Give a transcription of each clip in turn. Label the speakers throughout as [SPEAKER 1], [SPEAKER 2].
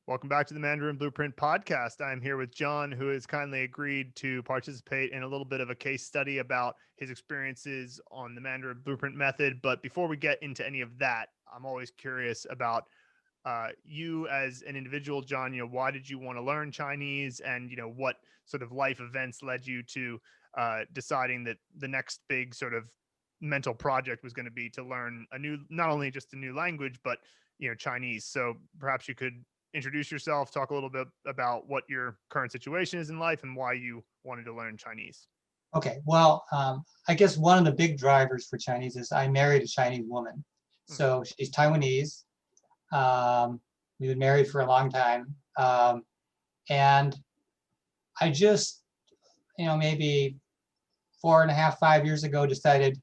[SPEAKER 1] Welcome back to the Mandarin Blueprint podcast. I'm here with John, who has kindly agreed to participate in a little bit of a case study about his experiences on the Mandarin Blueprint Method. But before we get into any of that, I'm always curious about you as an individual, John. Why did you want to learn Chinese, and what sort of life events led you to deciding that the next big sort of mental project was going to be to learn a new, not only just a new language, but Chinese. So perhaps you could introduce yourself, talk a little bit about what your current situation is in life and why you wanted to learn Chinese.
[SPEAKER 2] Okay, well, I guess one of the big drivers for Chinese is I married a Chinese woman. So she's Taiwanese. We've been married for a long time. And I just, maybe 4.5, 5 years ago, decided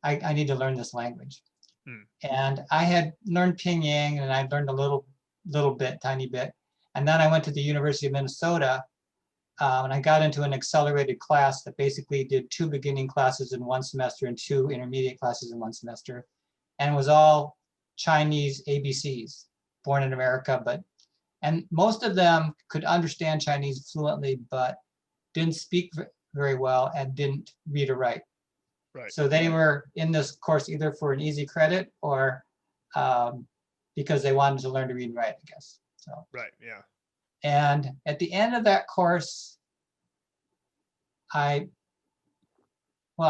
[SPEAKER 2] I need to learn this language. And I had learned Pinyin, and I learned a little bit, tiny bit. And then I went to the University of Minnesota, and I got into an accelerated class that basically did 2 beginning classes in 1 semester and 2 intermediate classes in 1 semester. And it was all Chinese ABCs, born in America, and most of them could understand Chinese fluently, but didn't speak very well and didn't read or write.
[SPEAKER 1] Right.
[SPEAKER 2] So they were in this course either for an easy credit or because they wanted to learn to read and write, I guess. So.
[SPEAKER 1] Right. Yeah.
[SPEAKER 2] And at the end of that course, I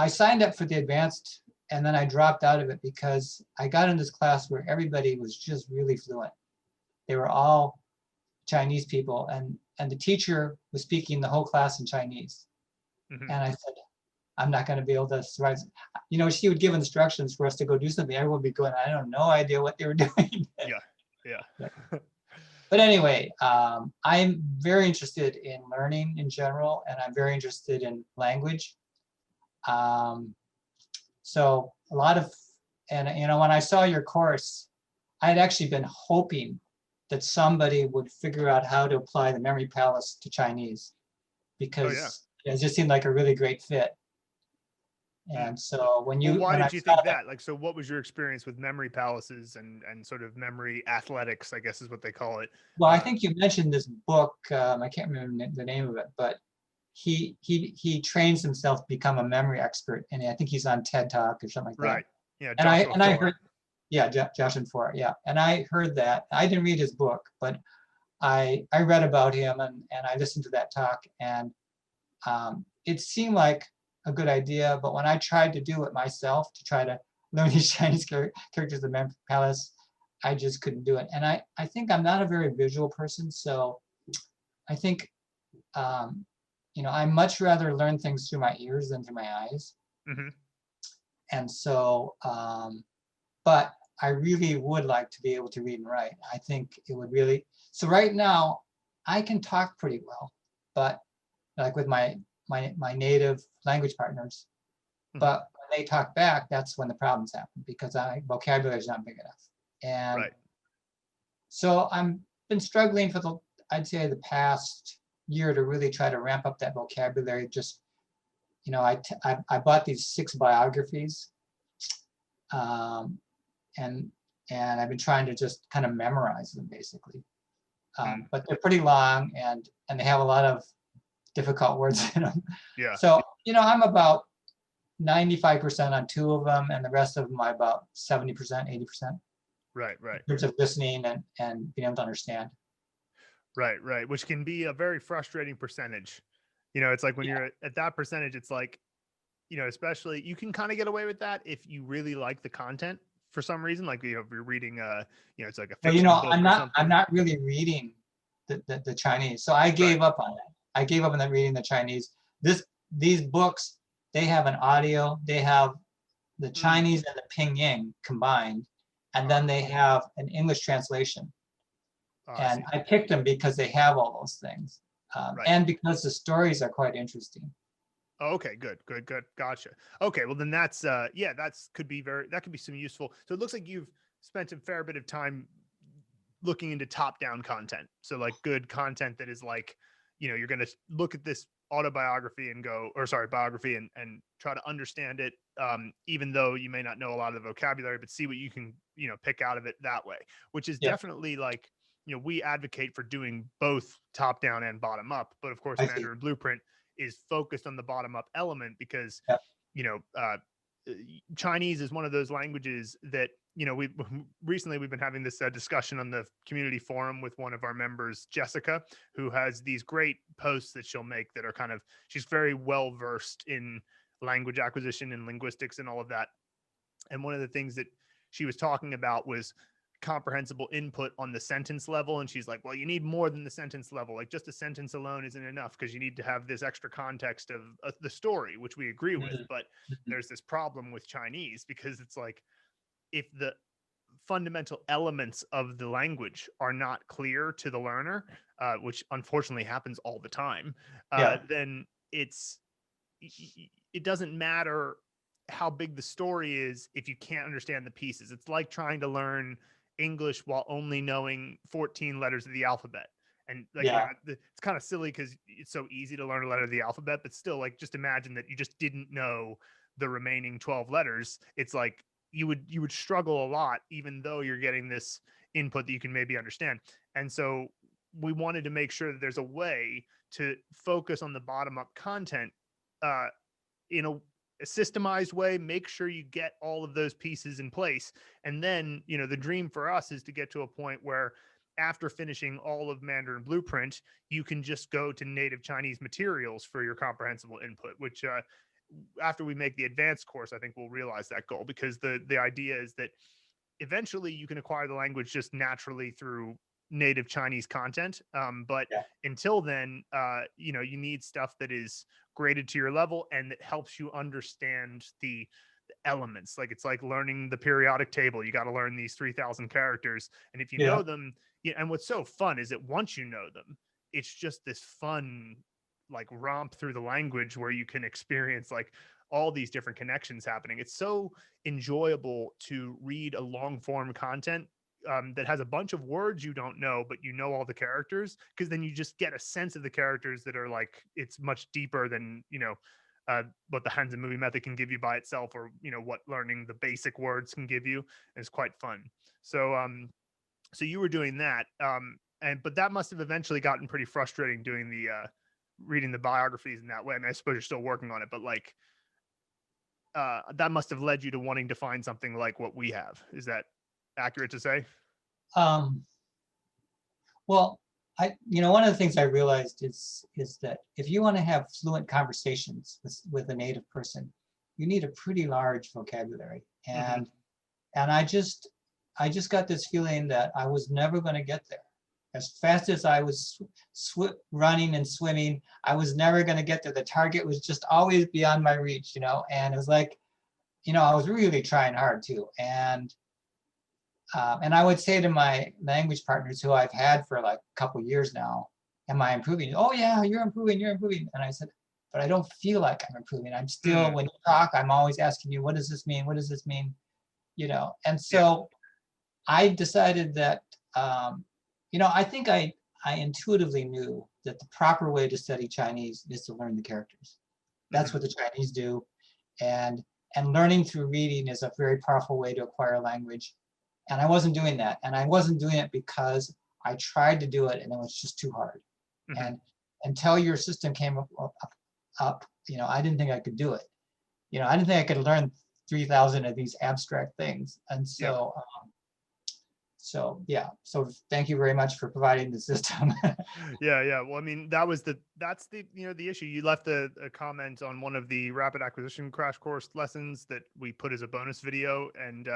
[SPEAKER 2] signed up for the advanced, and then I dropped out of it because I got in this class where everybody was just really fluent. They were all Chinese people, and the teacher was speaking the whole class in Chinese. And I said, I'm not going to be able to survive. She would give instructions for us to go do something. Everyone would be going, I have no idea what they were doing.
[SPEAKER 1] Yeah.
[SPEAKER 2] But anyway, I'm very interested in learning in general, and I'm very interested in language. So a lot of, and when I saw your course, I had actually been hoping that somebody would figure out how to apply the memory palace to Chinese, because it just seemed like a really great fit. And so why
[SPEAKER 1] did you think that? So what was your experience with memory palaces and sort of memory athletics, I guess is what they call it?
[SPEAKER 2] Well, I think you mentioned this book. I can't remember the name of it, but he trains himself to become a memory expert, and I think he's on TED Talk or something like that.
[SPEAKER 1] Right. Yeah.
[SPEAKER 2] I heard, Josh and Foer. Yeah, and I heard that. I didn't read his book, but I read about him, and I listened to that talk, and it seemed like a good idea. But when I tried to do it myself, to try to learn these Chinese characters of the memory palace, I just couldn't do it. And I think I'm not a very visual person, so I think I much rather learn things through my ears than through my eyes. And so, but I really would like to be able to read and write. I think it would really. So right now, I can talk pretty well, but like with my native language partners, but when they talk back, that's when the problems happen, because vocabulary is not big enough. And so I've been struggling for I'd say the past year to really try to ramp up that vocabulary. Just, I bought these 6 biographies, and I've been trying to just kind of memorize them basically. But they're pretty long, and they have a lot of difficult words in them.
[SPEAKER 1] Yeah.
[SPEAKER 2] So, I'm about 95% on 2 of them, and the rest of them I about 70%, 80%.
[SPEAKER 1] Right.
[SPEAKER 2] In terms of listening and being able to understand.
[SPEAKER 1] Right. Which can be a very frustrating percentage. It's like when you're at that percentage, it's like, especially you can kind of get away with that if you really like the content for some reason. Like, if you're reading it's like a fiction book or something.
[SPEAKER 2] I'm not really reading the Chinese. So I gave up on that. I gave up on reading the Chinese. These books, they have an audio, they have the Chinese and the Pinyin combined, and then they have an English translation. And I picked them because they have all those things, and because the stories are quite interesting.
[SPEAKER 1] Oh, okay, good. Gotcha. Okay, well then that could be some useful. So it looks like you've spent a fair bit of time looking into top-down content. So like good content that is like, you're going to look at this biography and try to understand it, even though you may not know a lot of the vocabulary, but see what you can, pick out of it that way, which is definitely like, we advocate for doing both top down and bottom up, but of course
[SPEAKER 2] I see.
[SPEAKER 1] Mandarin Blueprint is focused on the bottom up element because
[SPEAKER 2] Yep.
[SPEAKER 1] you know Chinese is one of those languages that we recently we've been having this discussion on the community forum with one of our members, Jessica, who has these great posts that she'll make that are she's very well versed in language acquisition and linguistics and all of that. And one of the things that she was talking about was comprehensible input on the sentence level. And she's like, well, you need more than the sentence level. Like just a sentence alone isn't enough because you need to have this extra context of the story, which we agree with.
[SPEAKER 2] Mhm.
[SPEAKER 1] But
[SPEAKER 2] Mhm.
[SPEAKER 1] there's this problem with Chinese because it's like, if the fundamental elements of the language are not clear to the learner, which unfortunately happens all the time,
[SPEAKER 2] Yeah.
[SPEAKER 1] then it doesn't matter how big the story is if you can't understand the pieces. It's like trying to learn English while only knowing 14 letters of the alphabet. And like,
[SPEAKER 2] Yeah.
[SPEAKER 1] it's kind of silly because it's so easy to learn a letter of the alphabet, but still, like, just imagine that you just didn't know the remaining 12 letters. It's like you would struggle a lot, even though you're getting this input that you can maybe understand. And so we wanted to make sure that there's a way to focus on the bottom up content uh, in a systemized way, make sure you get all of those pieces in place. And then, the dream for us is to get to a point where after finishing all of Mandarin Blueprint, you can just go to native Chinese materials for your comprehensible input, which after we make the advanced course, I think we'll realize that goal, because the idea is that eventually you can acquire the language just naturally through native Chinese content. But
[SPEAKER 2] Yeah.
[SPEAKER 1] until then, you need stuff that is graded to your level and that helps you understand the elements. Like, it's like learning the periodic table. You got to learn these 3,000 characters. And if you
[SPEAKER 2] Yeah.
[SPEAKER 1] know them, and what's so fun is that once you know them, it's just this fun, like, romp through the language where you can experience like all these different connections happening. It's so enjoyable to read a long form content that has a bunch of words you don't know, but you know all the characters, because then you just get a sense of the characters that are like, it's much deeper than, what the Hands and Movie Method can give you by itself, or, what learning the basic words can give you. Is quite fun. So you were doing that. But that must have eventually gotten pretty frustrating doing the, reading the biographies in that way. I mean, I suppose you're still working on it, but like, that must have led you to wanting to find something like what we have. Is that accurate to say?
[SPEAKER 2] Um, well, one of the things I realized is that if you want to have fluent conversations with a native person, you need a pretty large vocabulary.
[SPEAKER 1] Mm-hmm.
[SPEAKER 2] And I just got this feeling that I was never going to get there. As fast as I was running and swimming, I was never going to get there. The target was just always beyond my reach, and it was like, I was really trying hard too. And I would say to my language partners who I've had for like a couple of years now, am I improving? Oh yeah, you're improving. And I said, but I don't feel like I'm improving. I'm still, when you talk, I'm always asking you, what does this mean? What does this mean? And so I decided that, I think I intuitively knew that the proper way to study Chinese is to learn the characters. That's what the Chinese do. And learning through reading is a very powerful way to acquire language. And I wasn't doing that. And I wasn't doing it because I tried to do it and it was just too hard.
[SPEAKER 1] Mm-hmm.
[SPEAKER 2] And until your system came up, I didn't think I could do it. I didn't think I could learn 3,000 of these abstract things. And so, so thank you very much for providing the system.
[SPEAKER 1] Yeah. Well, I mean, that's the the issue. You left a comment on one of the rapid acquisition crash course lessons that we put as a bonus video. And,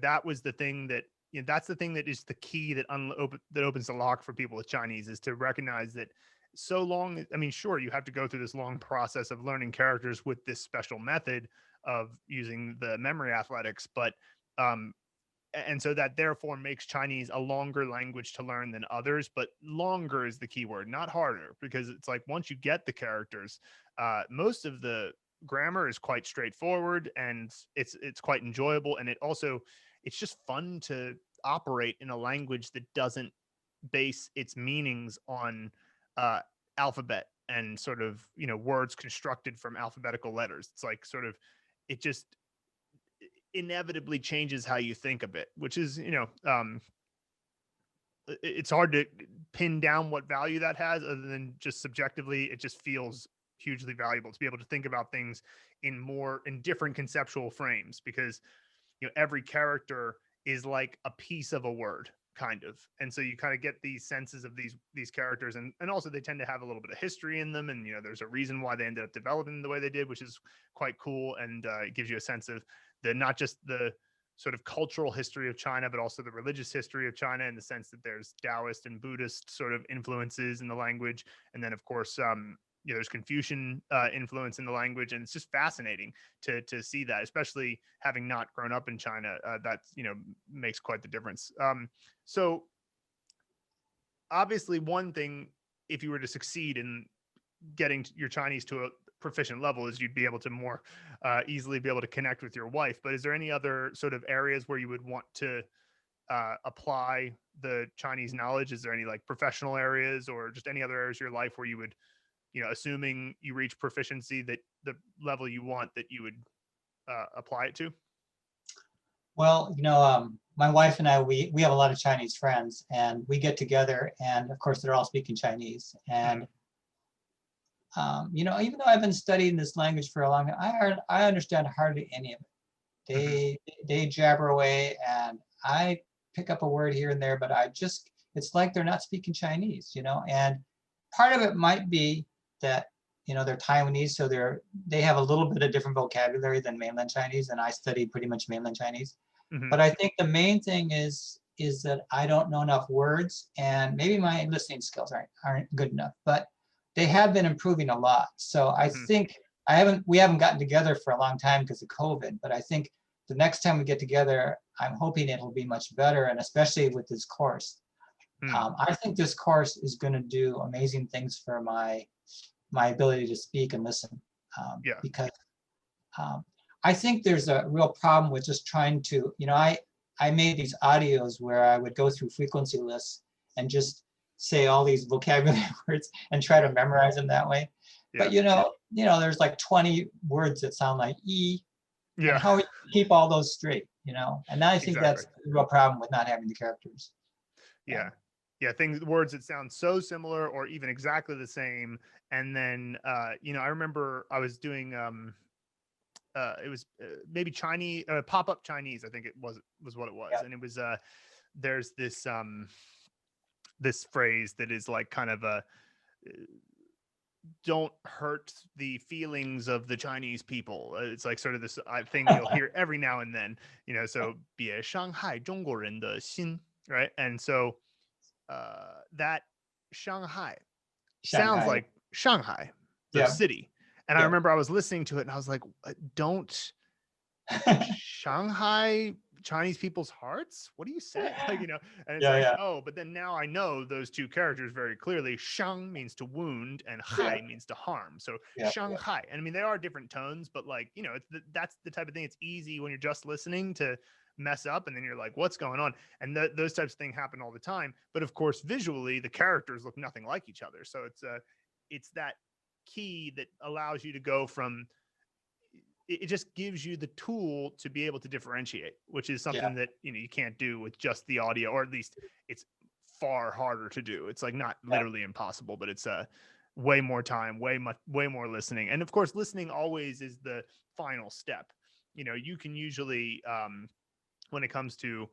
[SPEAKER 1] that was the thing that, that's the thing that is the key that opens the lock for people with Chinese, is to recognize that so long, I mean, sure, you have to go through this long process of learning characters with this special method of using the memory athletics, but, and so that therefore makes Chinese a longer language to learn than others. But longer is the key word, not harder, because it's like, once you get the characters, most of the grammar is quite straightforward, and it's quite enjoyable. And it's just fun to operate in a language that doesn't base its meanings on alphabet and sort of, words constructed from alphabetical letters. It's like, sort of, it just inevitably changes how you think a bit, which is, it's hard to pin down what value that has other than just subjectively. It just feels hugely valuable to be able to think about things in different conceptual frames, because every character is like a piece of a word, kind of, and so you kind of get these senses of these characters, and also they tend to have a little bit of history in them, and there's a reason why they ended up developing the way they did, which is quite cool, and it gives you a sense of not just the sort of cultural history of China, but also the religious history of China, in the sense that there's Taoist and Buddhist sort of influences in the language, and then of course there's Confucian influence in the language, and it's just fascinating to see that, especially having not grown up in China. That makes quite the difference. So obviously, one thing, if you were to succeed in getting your Chinese to a proficient level, is you'd be able to more easily be able to connect with your wife. But is there any other sort of areas where you would want to apply the Chinese knowledge? Is there any like professional areas or just any other areas of your life where you would, assuming you reach proficiency, that the level you want, that you would apply it to?
[SPEAKER 2] Well, my wife and I, we have a lot of Chinese friends, and we get together, and of course they're all speaking Chinese. And even though I've been studying this language for a long time, I understand hardly any of it. They jabber away, and I pick up a word here and there, but it's like they're not speaking Chinese, And part of it might be that they're Taiwanese, so they have a little bit of different vocabulary than mainland Chinese, and I studied pretty much mainland Chinese. But I think the main thing is that I don't know enough words, and maybe my listening skills aren't good enough. But they have been improving a lot. So I think we haven't gotten together for a long time because of COVID, but I think the next time we get together, I'm hoping it'll be much better, and especially with this course. I think this course is going to do amazing things for my ability to speak and listen, because I think there's a real problem with just trying to, I made these audios where I would go through frequency lists and just say all these vocabulary words and try to memorize them that way. But there's like 20 words that sound like E. And how we keep all those straight, And I think that's the real problem with not having the characters.
[SPEAKER 1] Words that sound so similar or even exactly the same. And then I remember I was doing it was maybe Chinese pop-up Chinese, I think it was what it was. And it was there's this this phrase that is like kind of a don't hurt the feelings of the Chinese people. It's like sort of this thing you'll hear every now and then, so 别伤害中国人的心, right? And so that Shanghai sounds like Shanghai, the city. And I remember I was listening to it and I was like, don't Shanghai Chinese people's hearts? What do you say? And it's oh, but then now I know those two characters very clearly. Shang means to wound and hai means to harm. So Shanghai. And I mean, they are different tones, but that's the type of thing. It's easy when you're just listening to mess up, and then you're like, what's going on? And those types of things happen all the time. But of course, visually, the characters look nothing like each other. So it's that key that allows you to go from, it just gives you the tool to be able to differentiate, which is something that you can't do with just the audio, or at least it's far harder to do. It's like not literally impossible, but it's way more time, way more listening. And of course, listening always is the final step. You can usually when it comes to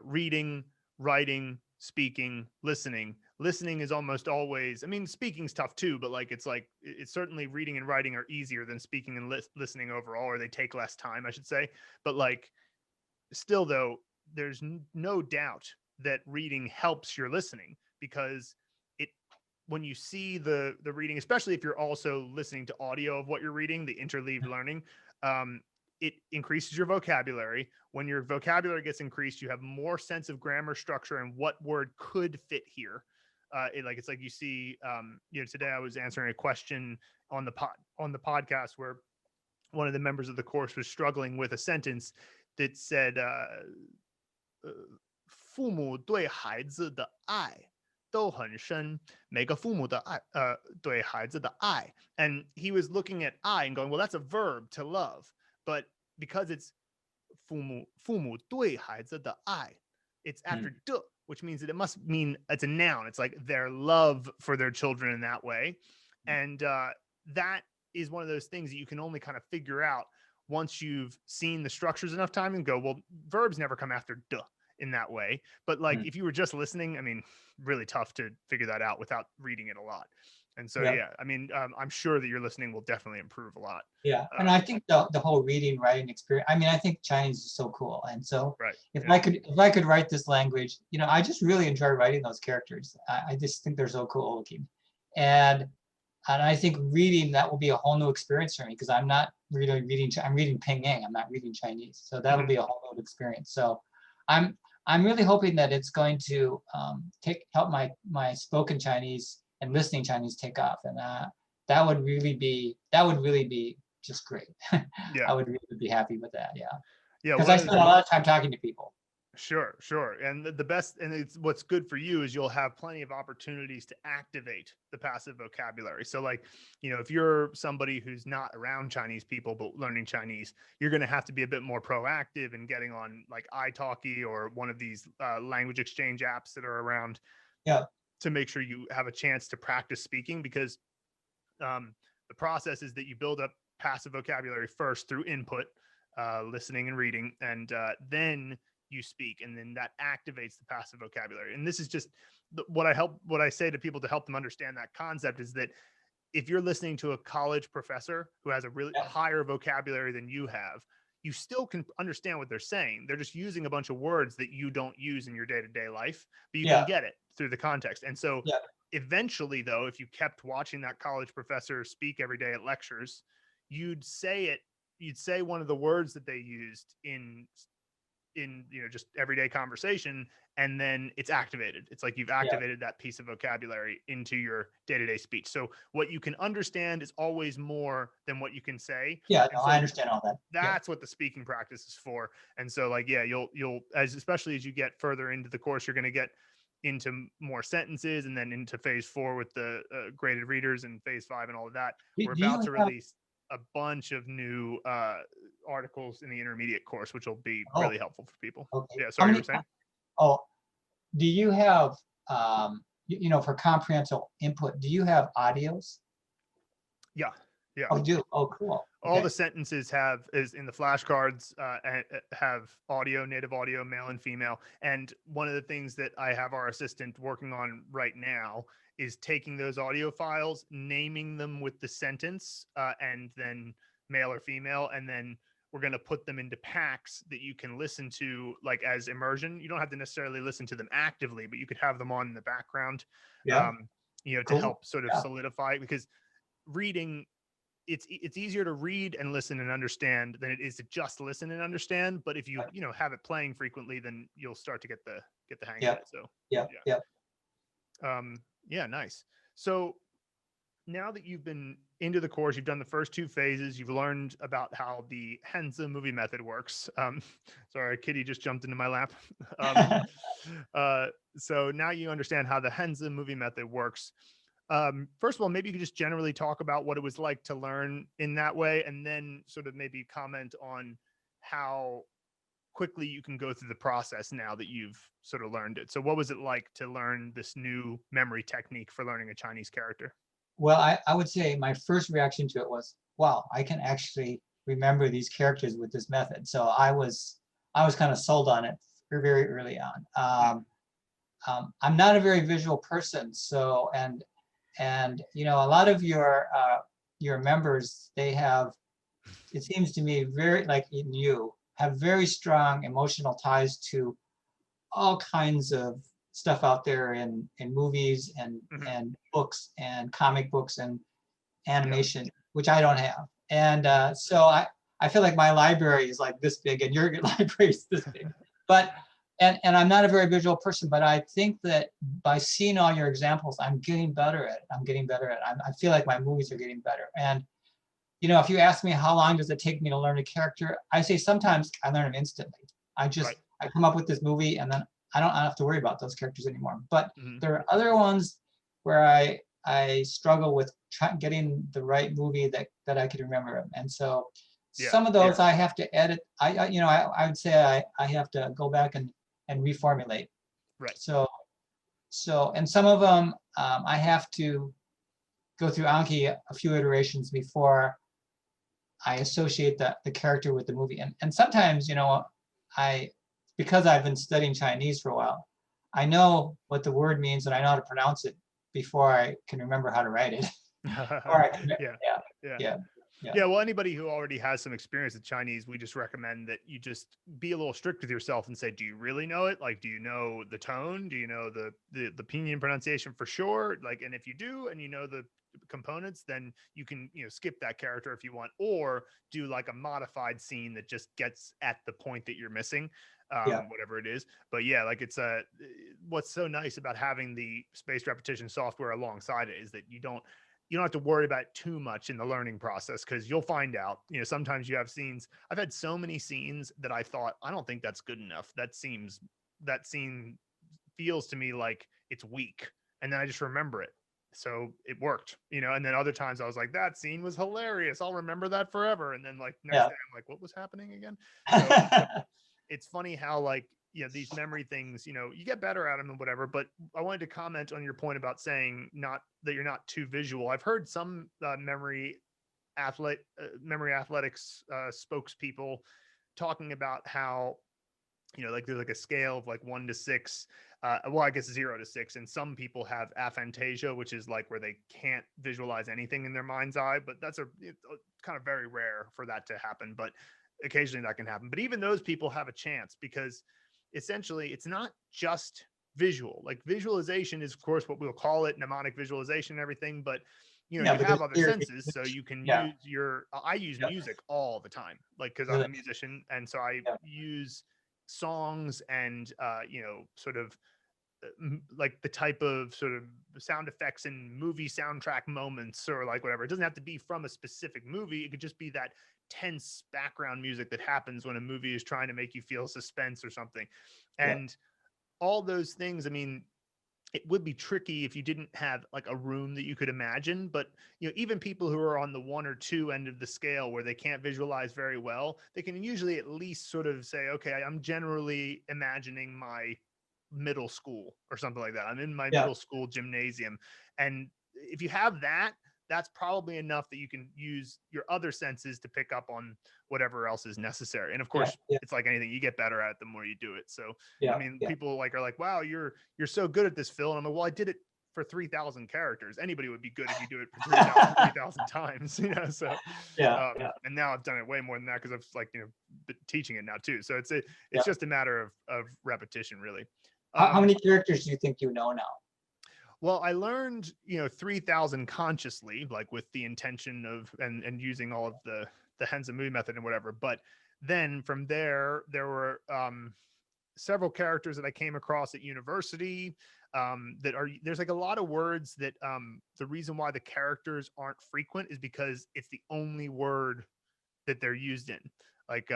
[SPEAKER 1] reading, writing, speaking, listening is almost always, I mean, speaking's tough too, but it's certainly reading and writing are easier than speaking and listening overall, or they take less time, I should say. But still though, there's no doubt that reading helps your listening, because when you see the reading, especially if you're also listening to audio of what you're reading, the interleaved learning, it increases your vocabulary. When your vocabulary gets increased, you have more sense of grammar structure and what word could fit here. It's like you see, today I was answering a question on the podcast where one of the members of the course was struggling with a sentence that said, 父母对孩子的爱都很深，每个父母的爱，对孩子的爱. And he was looking at I and going, well, that's a verb, to love. But because it's 父母对孩子的爱, it's after 的, which means that it must mean it's a noun. It's like their love for their children in that way. And that is one of those things that you can only kind of figure out once you've seen the structures enough time and go, well, verbs never come after duh in that way. But like if you were just listening, I mean, really tough to figure that out without reading it a lot. And so,
[SPEAKER 2] Yeah.
[SPEAKER 1] yeah, I mean, I'm sure that your listening will definitely improve a lot.
[SPEAKER 2] Yeah, and I think the whole reading, writing experience. I mean, I think Chinese is so cool, and so
[SPEAKER 1] Right.
[SPEAKER 2] if I could write this language, you know, I just really enjoy writing those characters. I just think they're so cool looking, and I think reading that will be a whole new experience for me because I'm not really reading. I'm reading Pinyin. I'm not reading Chinese, so that'll be a whole new experience. So, I'm really hoping that it's going to help my spoken Chinese and listening Chinese take off, and that would really be just great.
[SPEAKER 1] Yeah.
[SPEAKER 2] I would really be happy with that. Yeah.
[SPEAKER 1] Yeah.
[SPEAKER 2] Because I spend a lot of time talking to people.
[SPEAKER 1] Sure, sure. And the best, and it's what's good for you is you'll have plenty of opportunities to activate the passive vocabulary. So like, you know, if you're somebody who's not around Chinese people, but learning Chinese, you're going to have to be a bit more proactive in getting on like italki or one of these language exchange apps that are around.
[SPEAKER 2] Yeah.
[SPEAKER 1] To make sure you have a chance to practice speaking, because the process is that you build up passive vocabulary first through input, listening and reading, and then you speak, and then that activates the passive vocabulary. And this is just what I say to people to help them understand that concept is that if you're listening to a college professor who has a really higher vocabulary than you have, you still can understand what they're saying. They're just using a bunch of words that you don't use in your day-to-day life, but you can get it through the context. And so eventually, though, if you kept watching that college professor speak every day at lectures, you'd say one of the words that they used in just everyday conversation, and then it's activated. It's like you've activated that piece of vocabulary into your day-to-day speech. So what you can understand is always more than what you can say.
[SPEAKER 2] Yeah, no, I understand all that.
[SPEAKER 1] That's what the speaking practice is for. And so like, yeah, you'll especially as you get further into the course, you're going to get into more sentences, and then into phase 4 with the graded readers, and phase 5 and all of that. We're about to release a bunch of new articles in the intermediate course, which will be really helpful for people.
[SPEAKER 2] Okay.
[SPEAKER 1] Yeah, sorry, you were saying?
[SPEAKER 2] Do you have, for comprehensive input, do you have audios?
[SPEAKER 1] Yeah. Yeah.
[SPEAKER 2] Oh, you do? Oh, cool.
[SPEAKER 1] All the sentences is in the flashcards, have audio, native audio, male and female. And one of the things that I have our assistant working on right now is taking those audio files, naming them with the sentence, and then male or female, and then we're going to put them into packs that you can listen to like as immersion. You don't have to necessarily listen to them actively, but you could have them on in the background, to help sort of solidify, because reading, it's easier to read and listen and understand than it is to just listen and understand. But if you have it playing frequently, then you'll start to get the hang of it. So nice. So now that you've been into the course, you've done the first 2 phases, you've learned about how the Henze movie method works. Sorry, Kitty just jumped into my lap. So now you understand how the Henze movie method works. First of all, maybe you could just generally talk about what it was like to learn in that way, and then sort of maybe comment on how quickly you can go through the process now that you've sort of learned it. So what was it like to learn this new memory technique for learning a Chinese character?
[SPEAKER 2] Well, I would say my first reaction to it was, wow, I can actually remember these characters with this method. So I was kind of sold on it very early on. I'm not a very visual person, so and a lot of your members, they have, it seems to me, very like in you, have very strong emotional ties to all kinds of stuff out there in movies and books and comic books and animation, which I don't have. And so I feel like my library is like this big and your library is this big. But and I'm not a very visual person, but I think that by seeing all your examples, I'm getting better at it. I feel like my movies are getting better. And if you ask me how long does it take me to learn a character, I say sometimes I learn them instantly. I come up with this movie and then I don't have to worry about those characters anymore. But there are other ones where I struggle with getting the right movie that I can remember them. And so some of those I have to edit. I would say I have to go back and reformulate.
[SPEAKER 1] Right.
[SPEAKER 2] And some of them I have to go through Anki a few iterations before I associate the character with the movie. And sometimes, because I've been studying Chinese for a while, I know what the word means and I know how to pronounce it before I can remember how to write it. Or I can,
[SPEAKER 1] Yeah.
[SPEAKER 2] yeah, yeah.
[SPEAKER 1] Yeah, well, anybody who already has some experience with Chinese, we just recommend that you just be a little strict with yourself and say, do you really know it? Like, do you know the tone? Do you know the pinyin pronunciation for sure? Like, and if you do, and you know the components, then you can, skip that character if you want, or do like a modified scene that just gets at the point that you're missing, whatever it is. But yeah, like what's so nice about having the spaced repetition software alongside it is that you don't have to worry about it too much in the learning process, because you'll find out, sometimes you have scenes. I've had so many scenes that I thought, I don't think that's good enough. That scene feels to me like it's weak. And then I just remember it. So it worked, and then other times I was like, that scene was hilarious. I'll remember that forever. And then like next day I'm like, what was happening again? So it's funny how like, these memory things, you get better at them and whatever. But I wanted to comment on your point about saying that you're not too visual. I've heard some memory athletics spokespeople talking about how, like there's like a scale of like 1 to 6. Well, I guess 0 to 6. And some people have aphantasia, which is like where they can't visualize anything in their mind's eye. But that's kind of very rare for that to happen. But occasionally that can happen. But even those people have a chance, because essentially it's not just visual. Like visualization is, of course, what we'll call it, mnemonic visualization and everything. But you have other senses, so you can use I use music all the time, like, because I'm a musician, and so I use songs and sort of like the type of sort of sound effects in movie soundtrack moments, or like whatever. It doesn't have to be from a specific movie. It could just be that tense background music that happens when a movie is trying to make you feel suspense or something. And all those things, I mean, it would be tricky if you didn't have like a room that you could imagine. But even people who are on the 1 or 2 end of the scale, where they can't visualize very well, they can usually at least sort of say, okay, I'm generally imagining my middle school or something like that. I'm in my middle school gymnasium. And if you have that, that's probably enough that you can use your other senses to pick up on whatever else is necessary. And of course, it's like anything, you get better at it the more you do it. So I mean, people are like, wow, you're so good at this, Phil. And I'm like, well, I did it for 3,000 characters. Anybody would be good if you do it for 3,000 times, so and now I've done it way more than that, because I've like been teaching it now too. So it's just a matter of repetition, really.
[SPEAKER 2] How many characters do you think you know now?
[SPEAKER 1] Well, I learned, 3,000 consciously, like with the intention of and using all of the Henza movie method and whatever. But then from there were several characters that I came across at university there's like a lot of words that the reason why the characters aren't frequent is because it's the only word that they're used in. Like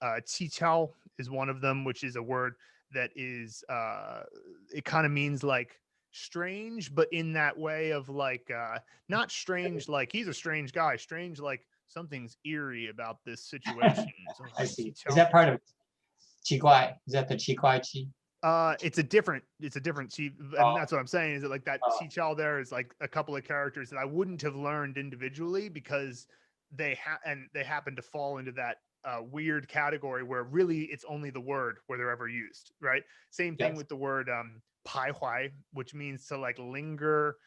[SPEAKER 1] qiqiao is one of them, which is a word that is it kind of means like strange, but in that way of like not strange like he's a strange guy, strange like something's eerie about this situation. So
[SPEAKER 2] I see. Is that part of qiguai? Is that the qiguai qi?
[SPEAKER 1] It's a different qi, and that's what I'm saying, is that like that qiqiao there is like a couple of characters that I wouldn't have learned individually, because they happen to fall into that weird category where really it's only the word where they're ever used, right? Same thing with the word pai huai, which means to like linger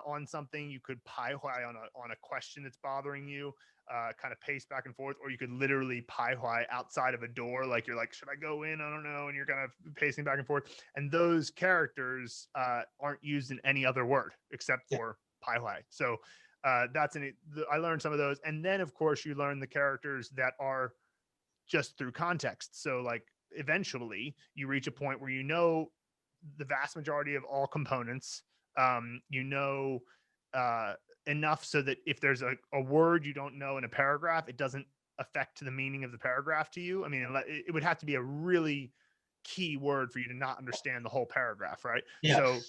[SPEAKER 1] on something. You could pai huai on a question that's bothering you, kind of pace back and forth, or you could literally pai huai outside of a door, like you're like, should I go in? I don't know, and you're kind of pacing back and forth. And those characters aren't used in any other word except for pai huai. So I learned some of those, and then of course you learn the characters that are just through context. So like eventually you reach a point where the vast majority of all components, enough so that if there's a word you don't know in a paragraph, it doesn't affect the meaning of the paragraph to you. I mean, it would have to be a really key word for you to not understand the whole paragraph, right? So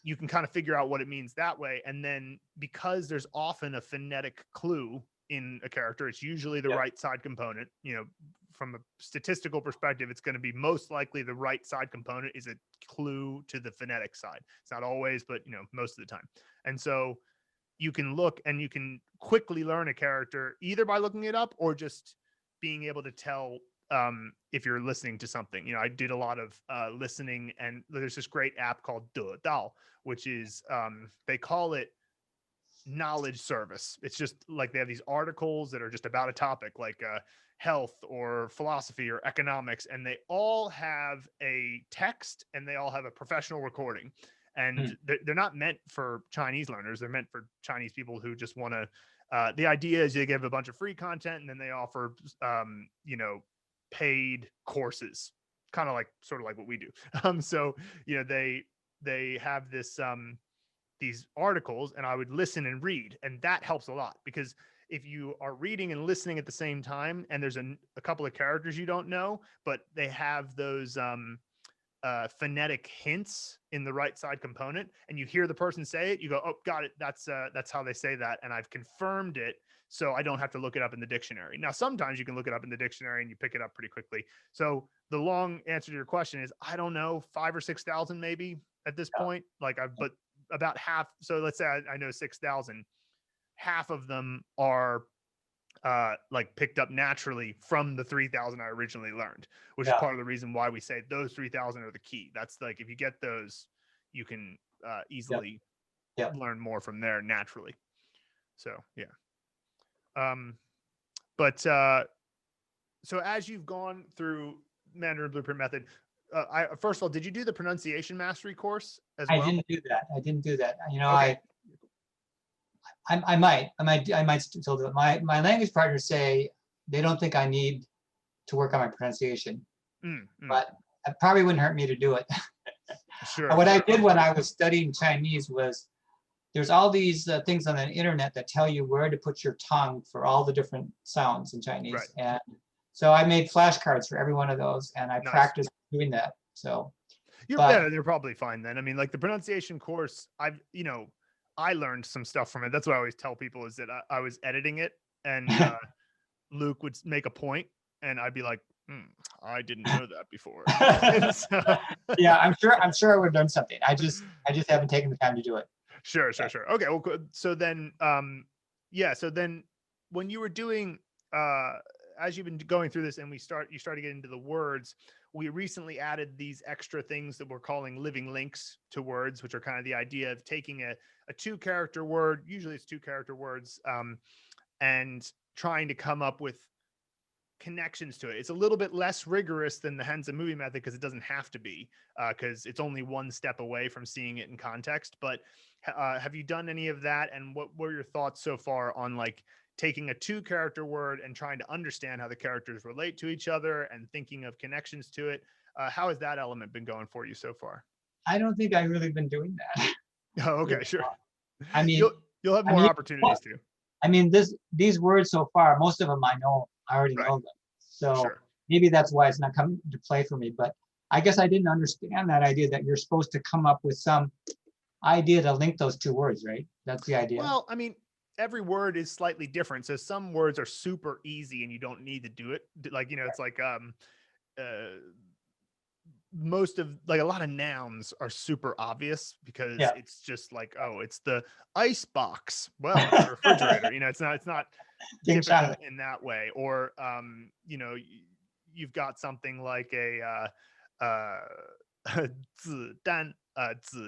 [SPEAKER 1] you can kind of figure out what it means that way. And then because there's often a phonetic clue in a character, it's usually the right side component, from a statistical perspective, it's going to be most likely the right side component is a clue to the phonetic side. It's not always, but most of the time. And so you can look and you can quickly learn a character either by looking it up or just being able to tell if you're listening to something. I did a lot of listening, and there's this great app called Topdown, which is they call it knowledge service. It's just like they have these articles that are just about a topic like health or philosophy or economics, and they all have a text and they all have a professional recording. And they're not meant for Chinese learners. They're meant for Chinese people who just want to, the idea is they give a bunch of free content and then they offer, paid courses, kind of like, sort of like what we do. So, they have this, these articles, and I would listen and read, and that helps a lot, because if you are reading and listening at the same time and there's a couple of characters you don't know, but they have those phonetic hints in the right side component, and you hear the person say it, you go, oh, got it, that's how they say that, and I've confirmed it, so I don't have to look it up in the dictionary. Now sometimes you can look it up in the dictionary and you pick it up pretty quickly. So the long answer to your question is, I don't know, 5,000 or 6,000 maybe at this point. But about half. So let's say I know 6,000. Half of them are like picked up naturally from the 3,000 I originally learned, which is part of the reason why we say those 3,000 are the key. That's like, if you get those, you can easily learn more from there naturally. So yeah. But so as you've gone through Mandarin Blueprint Method, first of all, did you do the pronunciation mastery course as well?
[SPEAKER 2] I didn't do that.
[SPEAKER 1] Okay.
[SPEAKER 2] I might still do it. My language partners say they don't think I need to work on my pronunciation, but it probably wouldn't hurt me to do it.
[SPEAKER 1] Sure.
[SPEAKER 2] What I did when I was studying Chinese was, there's all these things on the internet that tell you where to put your tongue for all the different sounds in Chinese.
[SPEAKER 1] Right.
[SPEAKER 2] And so I made flashcards for every one of those, and I practiced doing that. So
[SPEAKER 1] they're probably fine then. I mean, like the pronunciation course, I learned some stuff from it. That's what I always tell people, is that I was editing it, and Luke would make a point and I'd be like, I didn't know that before.
[SPEAKER 2] Yeah, I'm sure I would learn something. I just haven't taken the time to do it.
[SPEAKER 1] Sure. Okay, well, good. So then, so then when you were doing, as you've been going through this and you started getting into the words, we recently added these extra things that we're calling living links to words, which are kind of the idea of taking a 2-character word, usually it's 2-character words, and trying to come up with connections to it. It's a little bit less rigorous than the Hansa movie method, because it doesn't have to be, because it's only one step away from seeing it in context. But have you done any of that? And what were your thoughts so far on like taking a 2-character word and trying to understand how the characters relate to each other and thinking of connections to it? How has that element been going for you so far?
[SPEAKER 2] I don't think I've really been doing that.
[SPEAKER 1] Oh, okay, sure.
[SPEAKER 2] I mean,
[SPEAKER 1] you'll have more opportunities to.
[SPEAKER 2] I mean, these words so far, most of them I already know them. So maybe that's why it's not coming to play for me. But I guess I didn't understand that idea that you're supposed to come up with some idea to link those 2 words, right? That's the idea.
[SPEAKER 1] Well, I mean, every word is slightly different. So some words are super easy and you don't need to do it. Like, it's like most of, like, a lot of nouns are super obvious, because it's just like, oh, it's the ice box. Well, it's the refrigerator. It's not different in that way. Or you've got something like a 子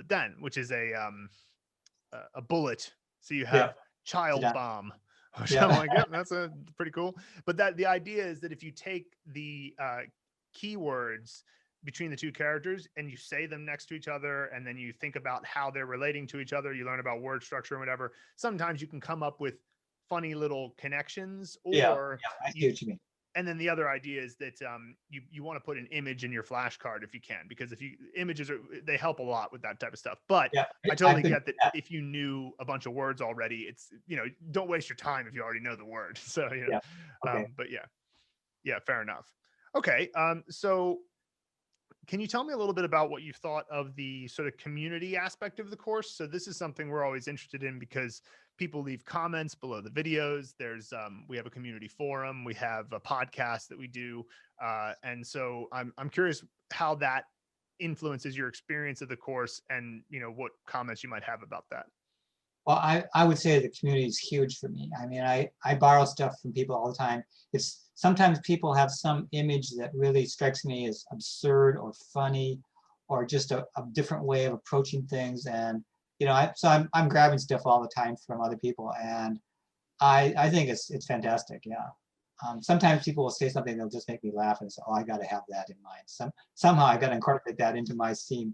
[SPEAKER 1] 弹, which is a bullet. So you have child bomb. Which I'm like, that's pretty cool. But the idea is that if you take the keywords between the 2 characters and you say them next to each other, and then you think about how they're relating to each other, you learn about word structure and whatever, sometimes you can come up with funny little connections. Or
[SPEAKER 2] I see what you mean.
[SPEAKER 1] And then the other idea is that you want to put an image in your flashcard if you can, because images they help a lot with that type of stuff. But I totally get that if you knew a bunch of words already, it's, don't waste your time if you already know the word. So, but yeah, fair enough. Okay. So Can you tell me a little bit about what you thought of the sort of community aspect of the course? So this is something we're always interested in because people leave comments below the videos. There's we have a community forum, we have a podcast that we do, and so I'm curious how that influences your experience of the course, and what comments you might have about that.
[SPEAKER 2] Well, I would say the community is huge for me. I mean, I borrow stuff from people all the time. It's sometimes people have some image that really strikes me as absurd or funny, or just a different way of approaching things. And so I'm grabbing stuff all the time from other people, and I think it's fantastic. Yeah. Sometimes people will say something that'll just make me laugh and say, "Oh, I got to have that in mind. Somehow I got to incorporate that into my scene."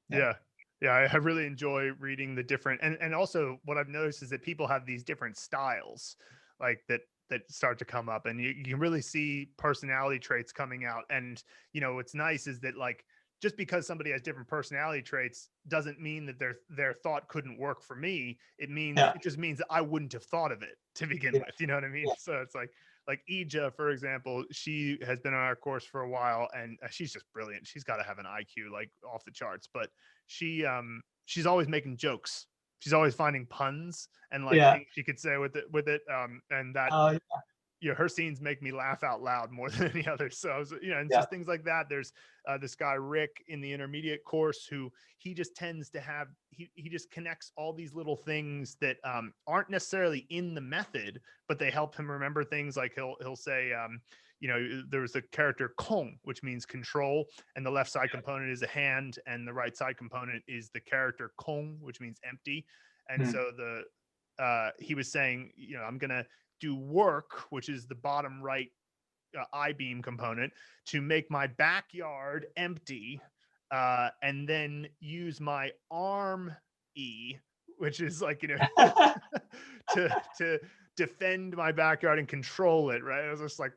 [SPEAKER 1] Yeah. Yeah, I really enjoy reading the different, and also what I've noticed is that people have these different styles, like that start to come up, and you can really see personality traits coming out. And what's nice is that, like, just because somebody has different personality traits doesn't mean that their thought couldn't work for me. It just means that I wouldn't have thought of it to begin with. You know what I mean?
[SPEAKER 2] Yeah.
[SPEAKER 1] So it's like Ija, for example, she has been on our course for a while, and she's just brilliant. She's got to have an IQ like off the charts, but she's always making jokes. She's always finding puns and like things she could say with it. And that her scenes make me laugh out loud more than any other. So I was, and just things like that. There's this guy Rick in the intermediate course who he just tends to have. He just connects all these little things that aren't necessarily in the method, but they help him remember things. Like he'll say, there was a character Kong, which means control, and the left side component is a hand, and the right side component is the character Kong, which means empty. And so he was saying, I'm gonna do work, which is the bottom right I-beam component, to make my backyard empty, and then use my arm E, which is like to defend my backyard and control it, right? I was just like,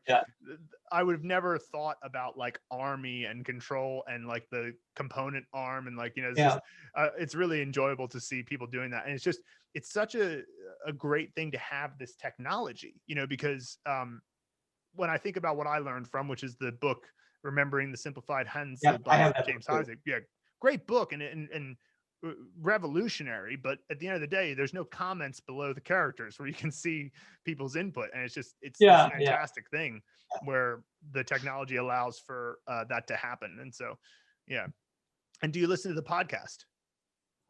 [SPEAKER 1] I would have never thought about like army and control and like the component arm, and like it's really enjoyable to see people doing that. And it's such a great thing to have this technology, because when I think about what I learned from, which is the book Remembering the Simplified Handle by James Isaac, great book and revolutionary, but at the end of the day, there's no comments below the characters where you can see people's input, and it's this fantastic thing where the technology allows for that to happen. And so and do you listen to the podcast?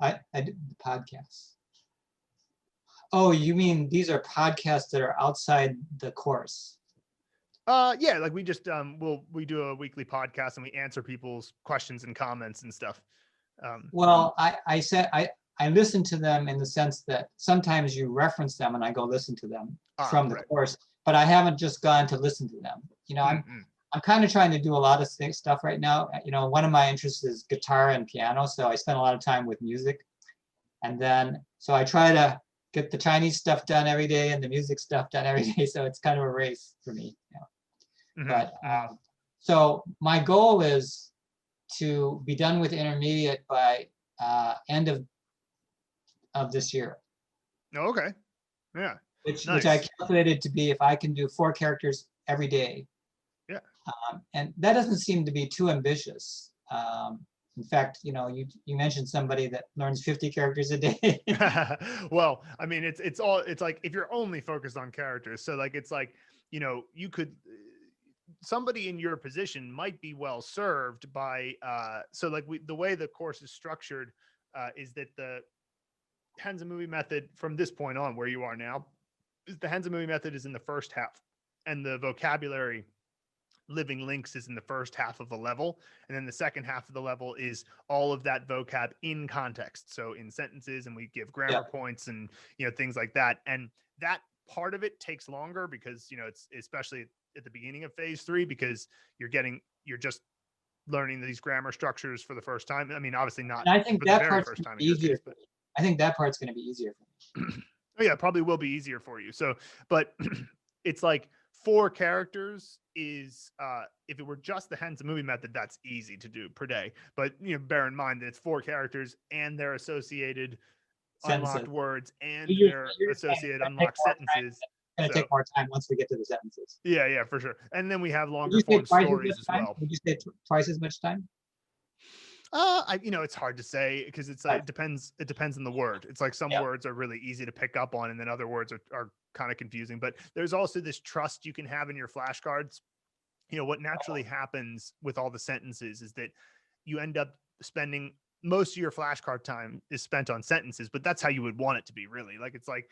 [SPEAKER 2] I did the podcast. Oh, you mean these are podcasts that are outside the course?
[SPEAKER 1] Like we just we do a weekly podcast and we answer people's questions and comments and stuff.
[SPEAKER 2] Well, I said I listen to them in the sense that sometimes you reference them and I go listen to them from the course, but I haven't just gone to listen to them. I'm kind of trying to do a lot of stuff right now. One of my interests is guitar and piano, so I spend a lot of time with music, and then so I try to get the Chinese stuff done every day and the music stuff done every day. So it's kind of a race for me. But so my goal is to be done with intermediate by end of this year.
[SPEAKER 1] Oh, okay. Yeah.
[SPEAKER 2] Which I calculated to be if I can do 4 characters every day.
[SPEAKER 1] Yeah.
[SPEAKER 2] And that doesn't seem to be too ambitious. In fact, you mentioned somebody that learns 50 characters a day.
[SPEAKER 1] Well, I mean, it's like if you're only focused on characters. So like, it's like, you could, somebody in your position might be well served by, so like the way the course is structured is that the Hands-a-Movie method from this point on where you are now, the Hands-a-Movie method is in the first half, and the vocabulary living links is in the first half of a level, and then the second half of the level is all of that vocab in context, so in sentences, and we give grammar points and things like that. And that part of it takes longer because it's especially at the beginning of phase 3, because you're just learning these grammar structures for the first time. I mean, obviously not.
[SPEAKER 2] And I think that part's
[SPEAKER 1] first time
[SPEAKER 2] easier. But I think that part's going to be easier for me.
[SPEAKER 1] Oh yeah, probably will be easier for you. So, but it's like 4 characters is if it were just the Hands-a-Movie method, that's easy to do per day. But bear in mind that it's 4 characters and their associated unlocked words and their associated unlocked sentences.
[SPEAKER 2] It's going to take more time once we get to the sentences.
[SPEAKER 1] Yeah, for sure. And then we have longer form stories as well.
[SPEAKER 2] Would you say twice as much time?
[SPEAKER 1] It's hard to say because it's like,
[SPEAKER 2] Right.
[SPEAKER 1] it depends on the word. It's like some
[SPEAKER 2] Yep.
[SPEAKER 1] words are really easy to pick up on, and then other words are kind of confusing. But there's also this trust you can have in your flashcards. What naturally happens with all the sentences is that you end up spending most of your flashcard time is spent on sentences, but that's how you would want it to be, really. Like, it's like,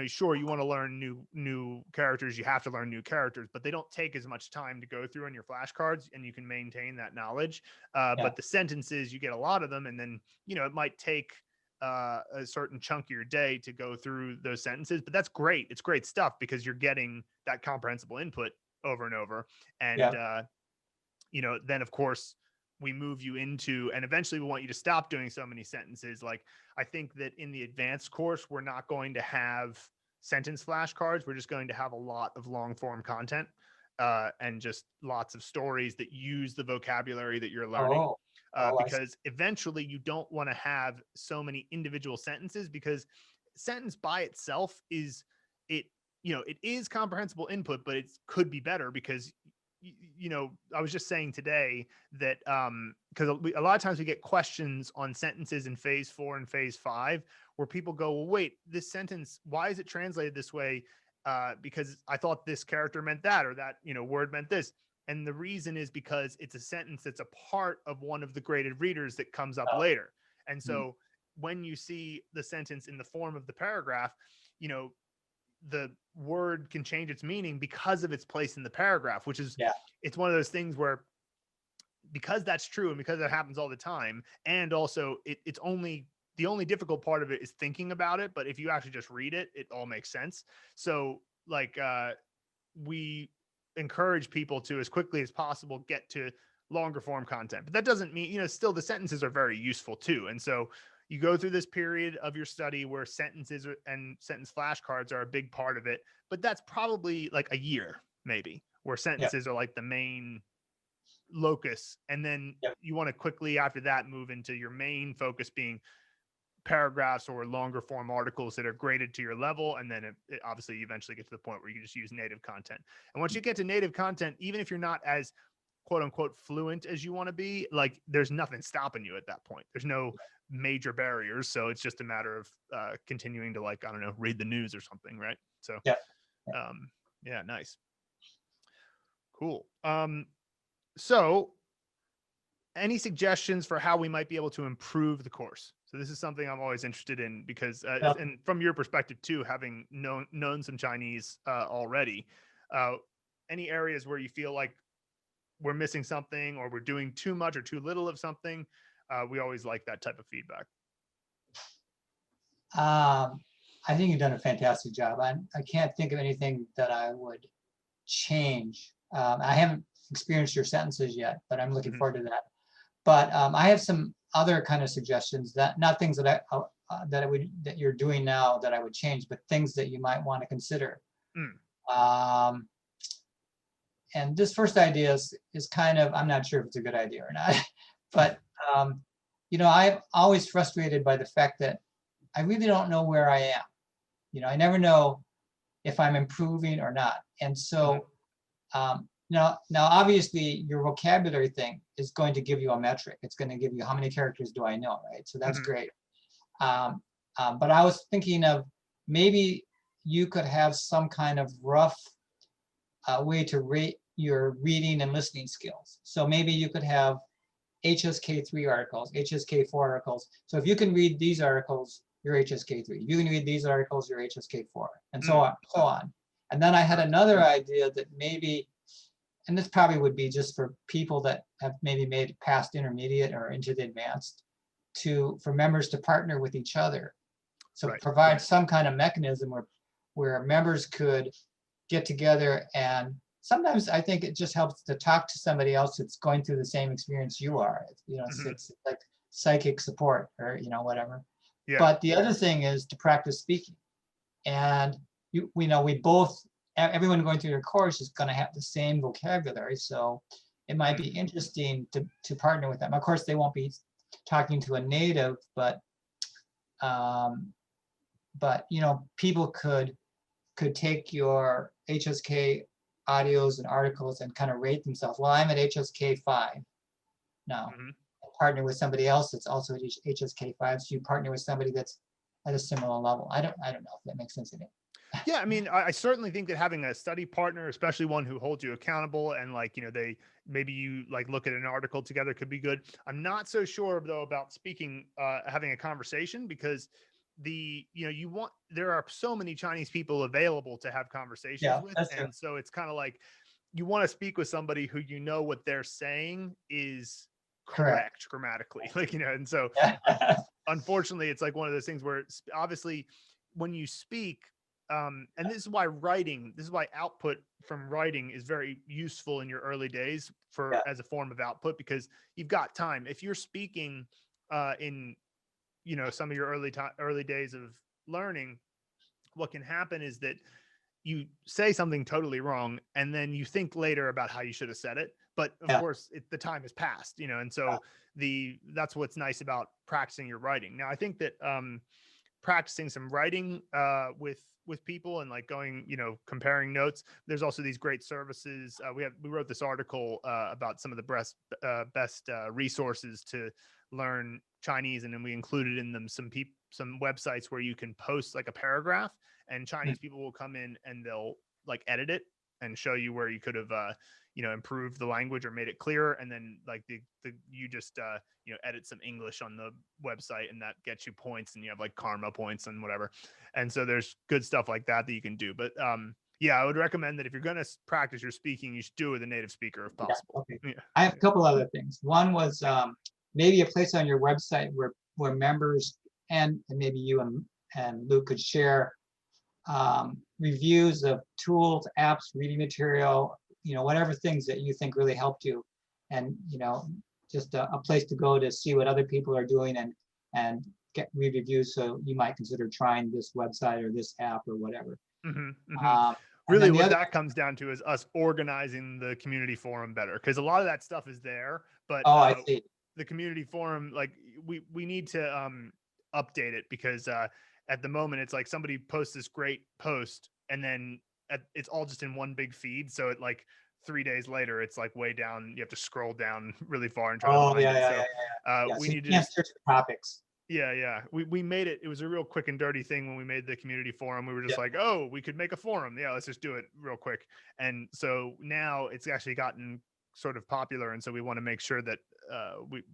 [SPEAKER 1] sure, you want to learn new characters, you have to learn new characters, but they don't take as much time to go through on your flashcards, and you can maintain that knowledge.
[SPEAKER 2] Yeah.
[SPEAKER 1] But the sentences, you get a lot of them, and then it might take a certain chunk of your day to go through those sentences, but that's great. It's great stuff because you're getting that comprehensible input over and over. And
[SPEAKER 2] Yeah.
[SPEAKER 1] then of course we move you into, and eventually we want you to stop doing so many sentences. Like, I think that in the advanced course, we're not going to have sentence flashcards. We're just going to have a lot of long form content, and just lots of stories that use the vocabulary that you're learning.
[SPEAKER 2] Oh. Oh, I see.
[SPEAKER 1] Because eventually you don't want to have so many individual sentences, because sentence by itself is, it is comprehensible input, but it could be better because I was just saying today that because a lot of times we get questions on sentences in phase 4 and phase 5 where people go, well, wait, this sentence, why is it translated this way? Because I thought this character meant that, or that word meant this. And the reason is because it's a sentence that's a part of one of the graded readers that comes up
[SPEAKER 2] Oh.
[SPEAKER 1] later. And
[SPEAKER 2] Hmm.
[SPEAKER 1] so when you see the sentence in the form of the paragraph, the word can change its meaning because of its place in the paragraph, which is,
[SPEAKER 2] Yeah.
[SPEAKER 1] it's one of those things where, because that's true and because that happens all the time, and also it's only, the only difficult part of it is thinking about it, but if you actually just read it, it all makes sense. So like, we encourage people to, as quickly as possible, get to longer form content, but that doesn't mean, still the sentences are very useful too. And so you go through this period of your study where sentences and sentence flashcards are a big part of it, but that's probably like a year maybe, where
[SPEAKER 2] Yeah.
[SPEAKER 1] sentences are like the main locus. And then
[SPEAKER 2] Yep.
[SPEAKER 1] you want to quickly after that move into your main focus being paragraphs or longer form articles that are graded to your level. And then it obviously you eventually get to the point where you can just use native content. And once you get to native content, even if you're not as quote unquote fluent as you want to be, like, there's nothing stopping you at that point. There's no major barriers. So it's just a matter of continuing to, like, I don't know, read the news or something. Right. So,
[SPEAKER 2] Yeah.
[SPEAKER 1] yeah, nice. Cool. So any suggestions for how we might be able to improve the course? So this is something I'm always interested in because,
[SPEAKER 2] Yeah.
[SPEAKER 1] and from your perspective too, having known some Chinese already, any areas where you feel like we're missing something or we're doing too much or too little of something, we always like that type of feedback.
[SPEAKER 2] I think you've done a fantastic job. I can't think of anything that I would change. I haven't experienced your sentences yet, but I'm looking forward to that. But I have some other kind of suggestions, that not things that that you're doing now that I would change, but things that you might want to consider. And this first idea is kind of, I'm not sure if it's a good idea or not, but I'm always frustrated by the fact that I really don't know where I am. I never know if I'm improving or not. And so now obviously your vocabulary thing is going to give you a metric. It's going to give you how many characters do I know, right? So that's great. But I was thinking of maybe you could have some kind of rough way to rate your reading and listening skills. So maybe you could have HSK3 articles, HSK4 articles. So if you can read these articles, you're HSK3. If you can read these articles, you're HSK4, and so on. And then I had another idea that maybe, and this probably would be just for people that have maybe made it past intermediate or into the advanced, for members to partner with each other. So provide some kind of mechanism where members could get together, and sometimes I think it just helps to talk to somebody else that's going through the same experience you are. It's like psychic support or whatever. Yeah. But the other thing is to practice speaking, and everyone going through your course is going to have the same vocabulary, so it might be interesting to partner with them. Of course, they won't be talking to a native, but people could take your HSK audios and articles and kind of rate themselves. Well, I'm at HSK 5 now. partner with somebody else that's also at HSK5. So you partner with somebody that's at a similar level. I don't know if that makes sense to me.
[SPEAKER 1] Yeah, I mean, I certainly think that having a study partner, especially one who holds you accountable and like, maybe you like look at an article together could be good. I'm not so sure though about speaking, having a conversation because there are so many Chinese people available to have conversations
[SPEAKER 2] Yeah,
[SPEAKER 1] with.
[SPEAKER 2] that's true.
[SPEAKER 1] And so it's kind of like you want to speak with somebody who what they're saying is correct grammatically, and so
[SPEAKER 2] Yeah.
[SPEAKER 1] unfortunately, it's like one of those things where obviously when you speak, and this is why output from writing is very useful in your early days
[SPEAKER 2] Yeah.
[SPEAKER 1] as a form of output, because you've got time. If you're speaking in, some of your early days of learning, what can happen is that you say something totally wrong and then you think later about how you should have said it, but of
[SPEAKER 2] Yeah.
[SPEAKER 1] course the time has passed, and so that's what's nice about practicing your writing. Now I think that practicing some writing with people and like going, comparing notes, there's also these great services. We wrote this article about some of the best resources to learn Chinese, and then we included in them some websites where you can post like a paragraph, and Chinese people will come in and they'll like edit it and show you where you could have improved the language or made it clearer, and then like you just edit some English on the website, and that gets you points, and you have like karma points and whatever. And so there's good stuff like that you can do. But yeah, I would recommend that if you're going to practice your speaking, you should do it with a native speaker if possible.
[SPEAKER 2] Okay.
[SPEAKER 1] Yeah.
[SPEAKER 2] I have a couple other things. One was maybe a place on your website where members and maybe you and Luke could share reviews of tools, apps, reading material, whatever things that you think really helped you, and just a place to go to see what other people are doing and read reviews. So you might consider trying this website or this app or whatever.
[SPEAKER 1] Mm-hmm, mm-hmm. Really, what that comes down to is us organizing the community forum better, because a lot of that stuff is there, but
[SPEAKER 2] I see.
[SPEAKER 1] The community forum, like we need to update it, because at the moment it's like somebody posts this great post and then it's all just in one big feed. So it like 3 days later, it's like way down. You have to scroll down really far and try to find it. So we
[SPEAKER 2] so
[SPEAKER 1] need to
[SPEAKER 2] can't search for topics.
[SPEAKER 1] Yeah. We made it. It was a real quick and dirty thing when we made the community forum. We were just like, oh, we could make a forum. Yeah, let's just do it real quick. And so now it's actually gotten sort of popular. And so we want to make sure that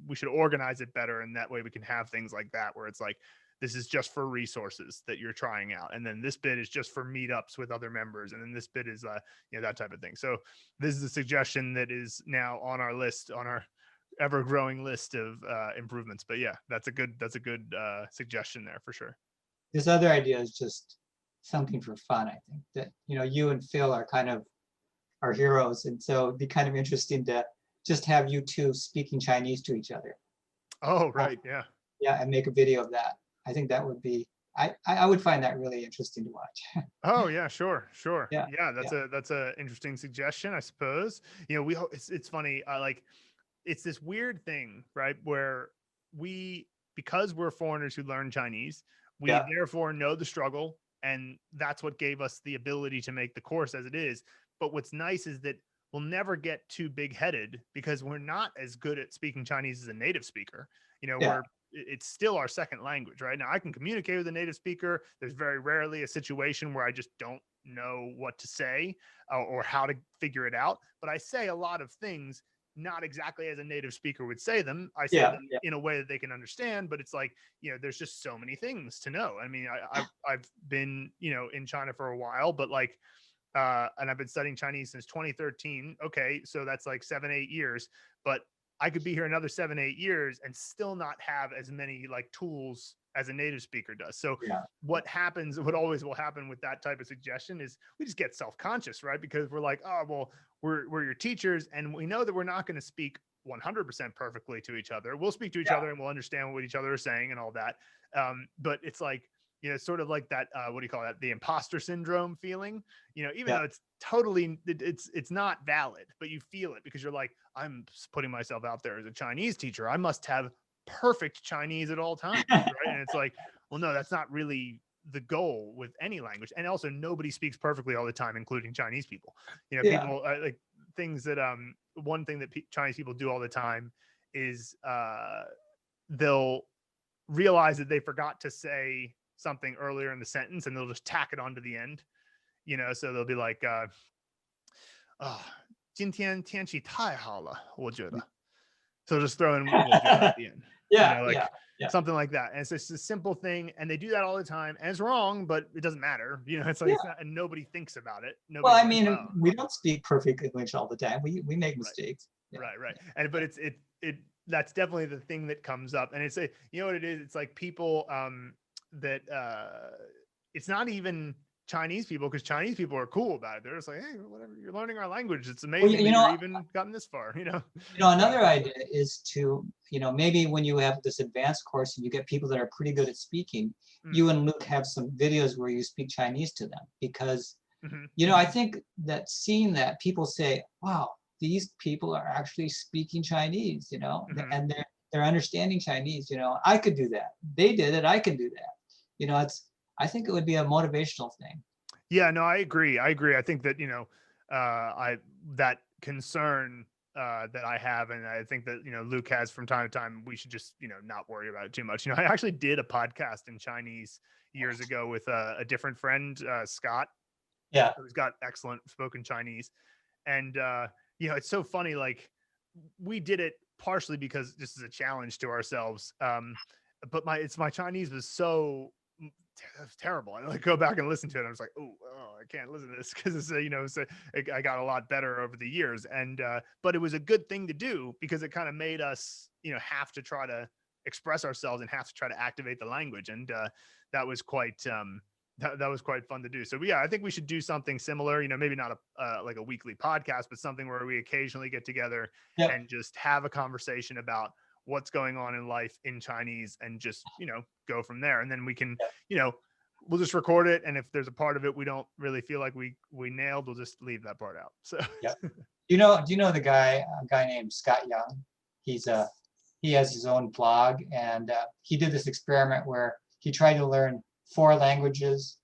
[SPEAKER 1] we should organize it better. And that way we can have things like that, where it's like, this is just for resources that you're trying out, and then this bit is just for meetups with other members, and then this bit is that type of thing. So this is a suggestion that is now on our list, on our ever-growing list of improvements. But yeah, that's a good suggestion there for sure.
[SPEAKER 2] This other idea is just something for fun. I think that you and Phil are kind of our heroes, and so it'd be kind of interesting to just have you two speaking Chinese to each other.
[SPEAKER 1] Oh, right.
[SPEAKER 2] Yeah, and make a video of that. I think that would be, I would find that really interesting to watch.
[SPEAKER 1] Oh yeah, sure.
[SPEAKER 2] Yeah,
[SPEAKER 1] That's a interesting suggestion, I suppose. It's funny. It's this weird thing, right? Where because we're foreigners who learn Chinese, we therefore know the struggle, and that's what gave us the ability to make the course as it is. But what's nice is that we'll never get too big-headed, because we're not as good at speaking Chinese as a native speaker. It's still our second language, right? Now I can communicate with a native speaker. There's very rarely a situation where I just don't know what to say or how to figure it out. But I say a lot of things not exactly as a native speaker would say them. I say them in a way that they can understand, but it's like, there's just so many things to know. I mean, I've been, in China for a while, but like, and I've been studying Chinese since 2013. Okay. So that's like 7-8 years, but I could be here another 7-8 years and still not have as many like tools as a native speaker does. So what always will happen with that type of suggestion is we just get self-conscious, right? Because we're like, oh, well, we're your teachers, and we know that we're not going to speak 100% perfectly to each other. We'll speak to each other and we'll understand what each other are saying and all that. But it's like, sort of like that, what do you call that? The imposter syndrome feeling, even though it's totally, it's not valid, but you feel it because you're like, I'm putting myself out there as a Chinese teacher. I must have perfect Chinese at all times, right? And it's like, well, no, that's not really the goal with any language. And also nobody speaks perfectly all the time, including Chinese people. People like things that, one thing that Chinese people do all the time is they'll realize that they forgot to say something earlier in the sentence, and they'll just tack it onto the end. So they'll be like, 今天天气太好了，我觉得. So just throw in 我觉得 at the end.
[SPEAKER 2] Yeah,
[SPEAKER 1] Like
[SPEAKER 2] yeah.
[SPEAKER 1] something like that. And it's just a simple thing, and they do that all the time, and it's wrong, but it doesn't matter. It's like it's not, and nobody thinks about it.
[SPEAKER 2] Well, I
[SPEAKER 1] Nobody's
[SPEAKER 2] mean,
[SPEAKER 1] like, wow.
[SPEAKER 2] we don't speak perfect English all the time. We make mistakes. Yeah.
[SPEAKER 1] Right. And but it's that's definitely the thing that comes up, and it's a, what it is. It's like people that it's not even Chinese people, because Chinese people are cool about it. They're just like, hey, whatever, you're learning our language. It's amazing that you're even gotten this far.
[SPEAKER 2] Another idea is to, maybe when you have this advanced course and you get people that are pretty good at speaking, you and Luke have some videos where you speak Chinese to them, because I think that seeing that, people say, wow, these people are actually speaking Chinese, and they're understanding Chinese. I could do that. They did it. I can do that. I think it would be a motivational thing.
[SPEAKER 1] Yeah, no, I agree. I think that, that concern that I have, and I think that, Luke has from time to time, we should just, not worry about it too much. I actually did a podcast in Chinese years ago with a different friend, Scott.
[SPEAKER 2] Yeah.
[SPEAKER 1] Who's got excellent spoken Chinese. And, it's so funny. Like, we did it partially because this is a challenge to ourselves. But my Chinese was so terrible. I go back and listen to it. I was like, oh, I can't listen to this, because I got a lot better over the years. And but it was a good thing to do, because it kind of made us, have to try to express ourselves and have to try to activate the language. And that was quite that was quite fun to do. So yeah, I think we should do something similar. Maybe not like a weekly podcast, but something where we occasionally get together and just have a conversation about what's going on in life in Chinese, and just, go from there. And then we can, we'll just record it. And if there's a part of it we don't really feel like we nailed, we'll just leave that part out. So,
[SPEAKER 2] do you know a guy named Scott Young? He has his own blog, and he did this experiment where he tried to learn 4 languages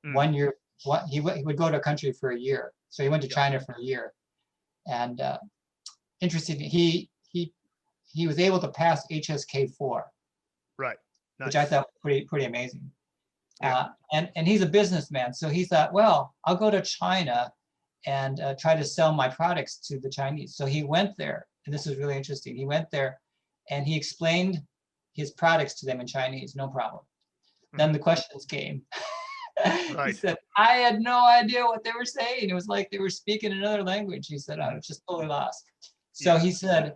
[SPEAKER 2] 1 year. He would go to a country for a year. So he went to China for a year, and interesting, he was able to pass HSK4,
[SPEAKER 1] right? Nice.
[SPEAKER 2] Which I thought was pretty amazing.
[SPEAKER 1] Yeah.
[SPEAKER 2] And he's a businessman, so he thought, well, I'll go to China and try to sell my products to the Chinese. So he went there, and this is really interesting. He went there, and he explained his products to them in Chinese, no problem. Then the questions came. He said, I had no idea what they were saying. It was like they were speaking another language. He said, I was just totally lost. So he said,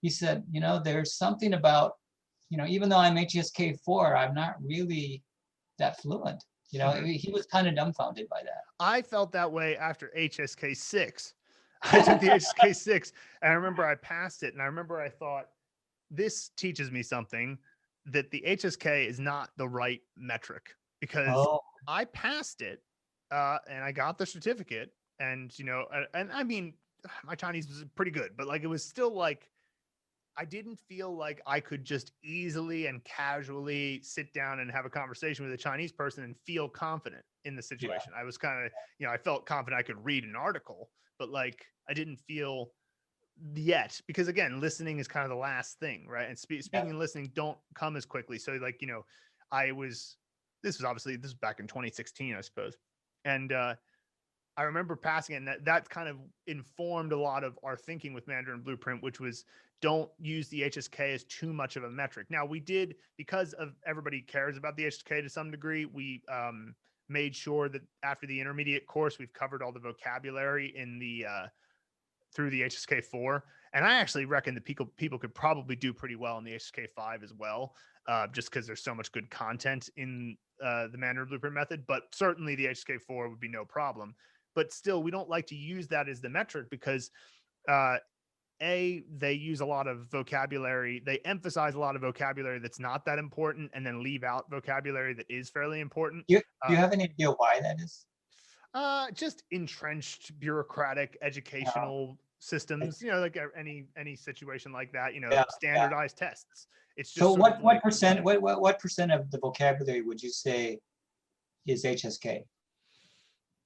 [SPEAKER 2] there's something about, even though I'm HSK4, I'm not really that fluent. He was kind of dumbfounded by that.
[SPEAKER 1] I felt that way after HSK6. I took the HSK6, and I remember I passed it, and I remember I thought, this teaches me something, that the HSK is not the right metric, because I passed it and I got the certificate, and and I mean, my Chinese was pretty good, but like, it was still like, I didn't feel like I could just easily and casually sit down and have a conversation with a Chinese person and feel confident in the situation. I was kind of, I felt confident I could read an article, but like, I didn't feel yet, because again, listening is kind of the last thing, right? And speaking and listening don't come as quickly. So like, this was back in 2016, I suppose. And I remember passing it, and that kind of informed a lot of our thinking with Mandarin Blueprint, which was, don't use the HSK as too much of a metric. Now, we did, because of everybody cares about the HSK to some degree, we made sure that after the intermediate course, we've covered all the vocabulary in the through the HSK4. And I actually reckon that people could probably do pretty well in the HSK5 as well, just because there's so much good content in the Mandarin Blueprint method. But certainly the HSK4 would be no problem. But still, we don't like to use that as the metric, because they use a lot of vocabulary. They emphasize a lot of vocabulary that's not that important, and then leave out vocabulary that is fairly important.
[SPEAKER 2] Do you have any idea why that is?
[SPEAKER 1] Just entrenched bureaucratic educational systems, like any situation like that, standardized tests. It's just
[SPEAKER 2] so what percent of the vocabulary would you say is HSK?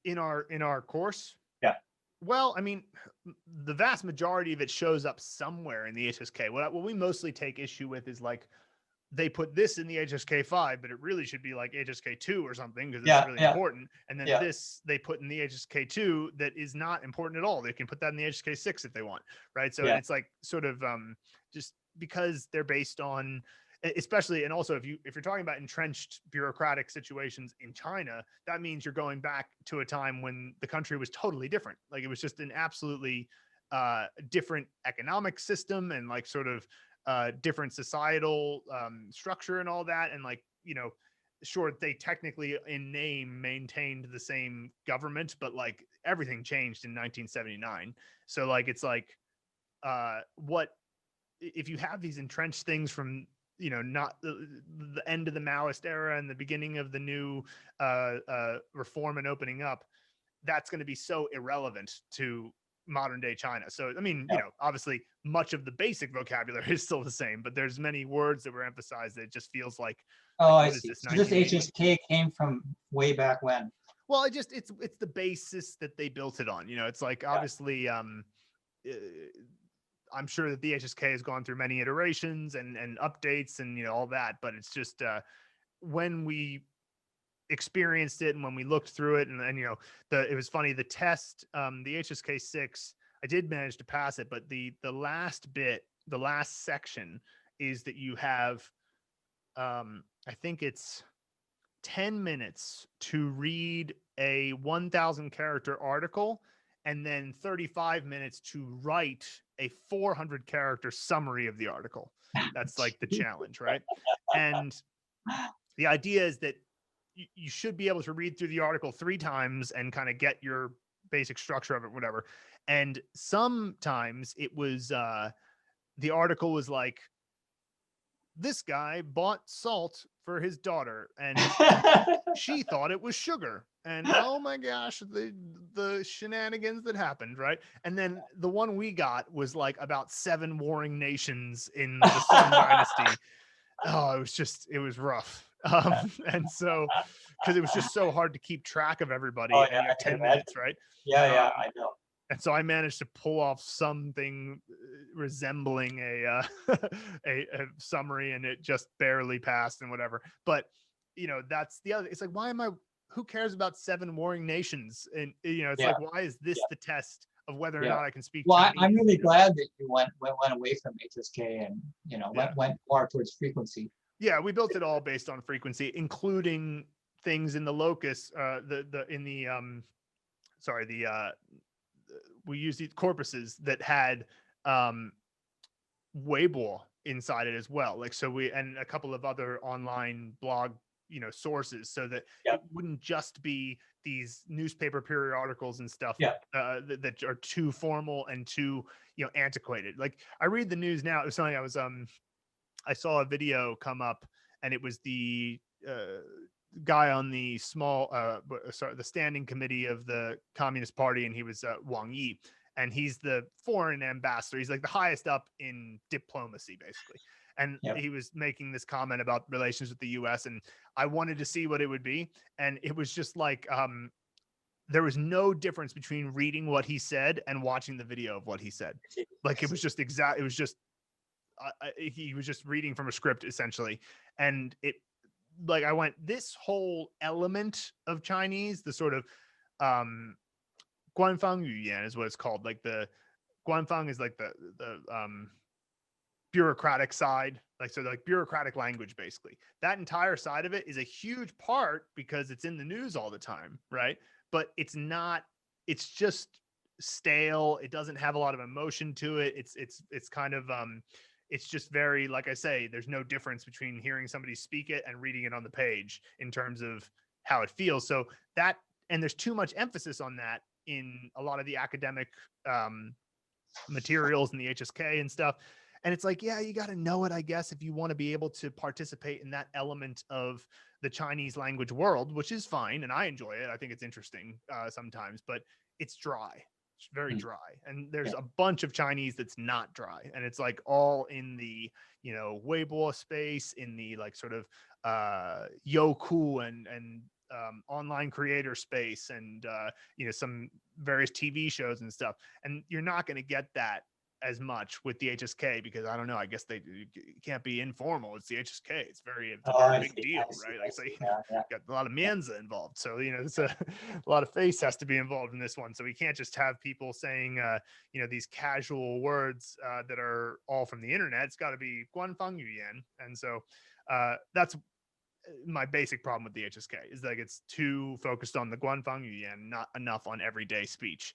[SPEAKER 1] In our course?
[SPEAKER 2] Yeah.
[SPEAKER 1] Well, I mean, the vast majority of it shows up somewhere in the HSK. What we mostly take issue with is like they put this in the HSK 5, but it really should be like HSK 2 or something because it's
[SPEAKER 2] Yeah,
[SPEAKER 1] really
[SPEAKER 2] yeah,
[SPEAKER 1] important. And then
[SPEAKER 2] yeah,
[SPEAKER 1] this they put in the HSK 2 that is not important at all. They can put that in the HSK 6 if they want, right? So
[SPEAKER 2] yeah,
[SPEAKER 1] it's like sort of just because they're based on, especially, and also if you're talking about entrenched bureaucratic situations in China, that means you're going back to a time when the country was totally different. Like it was just an absolutely different economic system and like sort of different societal structure and all that. And like, sure, they technically in name maintained the same government, but like everything changed in 1979. So like, it's like, what if you have these entrenched things from, not the end of the Maoist era and the beginning of the new reform and opening up, that's going to be so irrelevant to modern day China. So, I mean,
[SPEAKER 2] yeah.
[SPEAKER 1] obviously much of the basic vocabulary is still the same, but there's many words that were emphasized that it just feels
[SPEAKER 2] Oh, I
[SPEAKER 1] what is
[SPEAKER 2] see.
[SPEAKER 1] this,
[SPEAKER 2] So this
[SPEAKER 1] 1980?
[SPEAKER 2] HSK came from way back when.
[SPEAKER 1] Well, it's the basis that they built it on. It's like
[SPEAKER 2] Yeah,
[SPEAKER 1] obviously uh, I'm sure that the HSK has gone through many iterations and updates and all that, but it's just when we experienced it and when we looked through it and it was funny, the test, the HSK 6, I did manage to pass it, but the last bit, the last section is that you have I think it's 10 minutes to read a 1,000 character article and then 35 minutes to write a 400 character summary of the article. That's like the challenge, right? And the idea is that you should be able to read through the article 3 times and kind of get your basic structure of it, whatever. And sometimes it was the article was like, this guy bought salt for his daughter and she thought it was sugar, and oh my gosh, the shenanigans that happened, right? And then the one we got was like about 7 warring nations in the Song Dynasty. Oh, it was rough. And so because it was just so hard to keep track of
[SPEAKER 2] Oh
[SPEAKER 1] everybody and
[SPEAKER 2] yeah,
[SPEAKER 1] you
[SPEAKER 2] I
[SPEAKER 1] have
[SPEAKER 2] can
[SPEAKER 1] 10
[SPEAKER 2] imagine.
[SPEAKER 1] minutes, right?
[SPEAKER 2] Yeah, yeah,
[SPEAKER 1] um
[SPEAKER 2] I know.
[SPEAKER 1] and so I managed to pull off something resembling a summary, and it just barely passed and whatever. But that's the other. It's like, why am I? Who cares about 7 warring nations? And it's
[SPEAKER 2] Yeah,
[SPEAKER 1] like, why is this
[SPEAKER 2] yeah,
[SPEAKER 1] the test of whether or
[SPEAKER 2] yeah.
[SPEAKER 1] not I can speak
[SPEAKER 2] Well, I'm
[SPEAKER 1] Chinese?
[SPEAKER 2] really glad that you went away from HSK and
[SPEAKER 1] Yeah,
[SPEAKER 2] went more towards frequency.
[SPEAKER 1] yeah. We built it all based on frequency, including things in the locus. The in the sorry, the we used these corpuses that had um Weibo inside it as well. Like, so we, and a couple of other online blog, sources, so that
[SPEAKER 2] Yeah,
[SPEAKER 1] it wouldn't just be these newspaper periodicals and stuff
[SPEAKER 2] yeah,
[SPEAKER 1] that are too formal and too, antiquated. Like I read the news now. It was something I saw a video come up, and it was the guy on the the standing committee of the Communist Party, and he was Wang Yi, and he's the foreign ambassador. He's like the highest up in diplomacy, basically. And
[SPEAKER 2] yeah.
[SPEAKER 1] he was making this comment about relations with the U.S., and I wanted to see what it would be, and it was just like there was no difference between reading what he said and watching the video of what he said. Like
[SPEAKER 2] I
[SPEAKER 1] it was
[SPEAKER 2] see.
[SPEAKER 1] just exact. It was just he was just reading from a script essentially, and it, like, I went, this whole element of Chinese, the sort of um Guanfang Yuyan is what it's called. Like the Guanfang is like the bureaucratic side, like, so like bureaucratic language, basically. That entire side of it is a huge part because it's in the news all the time, right? But it's not, it's just stale. It doesn't have a lot of emotion to it. It's kind of it's just very, like I say, there's no difference between hearing somebody speak it and reading it on the page in terms of how it feels. So that, and there's too much emphasis on that in a lot of the academic um materials and the HSK and stuff. And it's like, yeah, you got to know it, I guess, if you want to be able to participate in that element of the Chinese language world, which is fine. And I enjoy it. I think it's interesting sometimes, but it's dry. It's very
[SPEAKER 2] Mm,
[SPEAKER 1] dry. And there's
[SPEAKER 2] yeah,
[SPEAKER 1] a bunch of Chinese that's not dry. And it's like all in the, Weibo space, in the like sort of Yoku and online creator space and some various TV shows and stuff. And you're not going to get that as much with the HSK because I don't know. I guess it can't be informal. It's the HSK. It's a very big deal, right? Like say, got a lot of Mensa involved, so it's a lot of face has to be involved in this one. So we can't just have people saying these casual words that are all from the internet. It's got to be Guanfang Yuyan, and so that's my basic problem with the HSK is like it's too focused on the Guanfang Yuyan, not enough on everyday speech.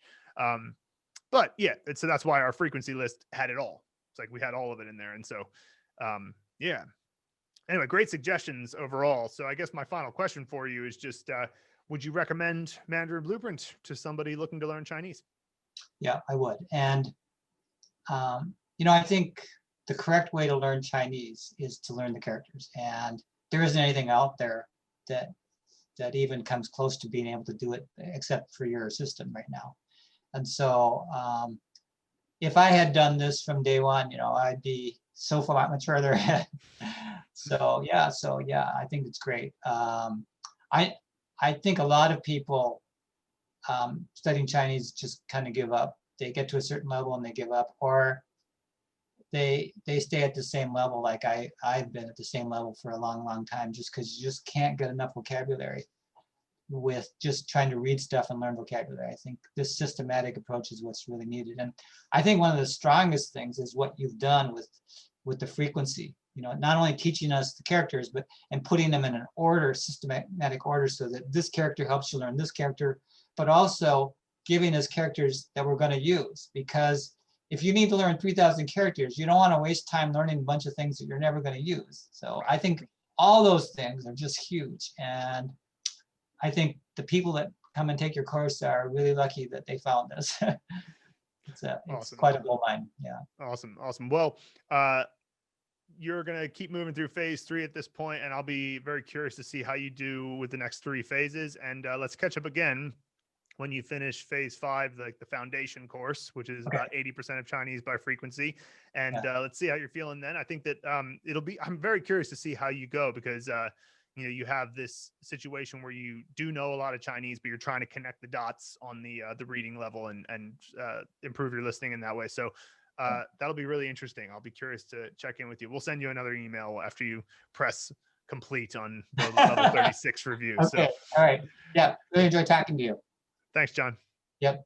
[SPEAKER 1] But yeah, so that's why our frequency list had it all. It's like we had all of it in there. And so, yeah. Anyway, great suggestions overall. So I guess my final question for you is just, would you recommend Mandarin Blueprint to somebody looking to learn Chinese?
[SPEAKER 2] Yeah, I would. And, I think the correct way to learn Chinese is to learn the characters. And there isn't anything out there that even comes close to being able to do it except for your system right now. And so if I had done this from day one, I'd be so far much further ahead. So yeah, I think it's great. I think a lot of people studying Chinese just kind of give up. They get to a certain level and they give up, or they stay at the same level. Like I've been at the same level for a long time, just because you just can't get enough vocabulary with just trying to read stuff and learn vocabulary. I think this systematic approach is what's really needed. And I think one of the strongest things is what you've done with the frequency, not only teaching us the characters, and putting them in an order, systematic order, so that this character helps you learn this character, but also giving us characters that we're going to use. Because if you need to learn 3,000 characters, you don't want to waste time learning a bunch of things that you're never going to use. So I think all those things are just huge. And I think the people that come and take your course are really lucky that they found this. It's
[SPEAKER 1] awesome.
[SPEAKER 2] Quite a gold mine. Yeah.
[SPEAKER 1] Awesome. Well, you're going to keep moving through phase 3 at this point, and I'll be very curious to see how you do with the next 3 phases. And let's catch up again when you finish phase 5, like the foundation course, which is about 80% of Chinese by frequency. And let's see how you're feeling then. I think that I'm very curious to see how you go, because you have this situation where you do know a lot of Chinese, but you're trying to connect the dots on the reading level and improve your listening in that way. So that'll be really interesting. I'll be curious to check in with you. We'll send you another email after you press complete on the level 36 review.
[SPEAKER 2] Okay.
[SPEAKER 1] So,
[SPEAKER 2] all right. Yeah. Really enjoy talking to you.
[SPEAKER 1] Thanks, John.
[SPEAKER 2] Yep.